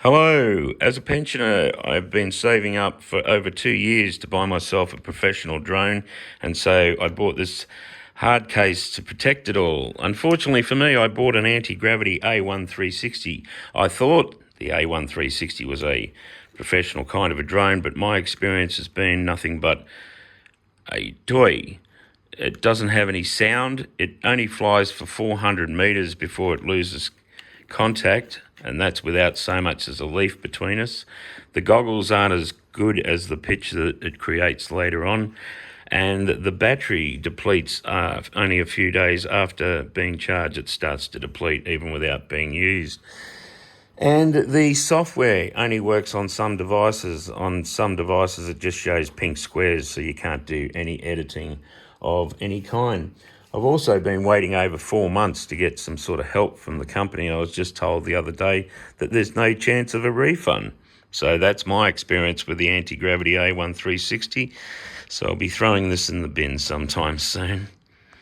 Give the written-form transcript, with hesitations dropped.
Hello. As a pensioner, I've been saving up for over 2 years to buy myself a professional drone, and so I bought this hard case to protect it all. Unfortunately for me, I bought an Antigravity A1 360. I thought the A1 360 was a professional kind of a drone, but my experience has been nothing but a toy. It doesn't have any sound. It only flies for 400 meters before it loses contact, and that's without so much as a leaf between us. The goggles aren't as good as the picture that it creates later on, and the battery depletes only a few days after being charged. It starts to deplete even without being used. And the software only works on some devices. On some devices, it just shows pink squares, so you can't do any editing of any kind. I've also been waiting over 4 months to get some sort of help from the company. I was just told the other day that there's no chance of a refund. So that's my experience with the Antigravity A1 360. So I'll be throwing this in the bin sometime soon.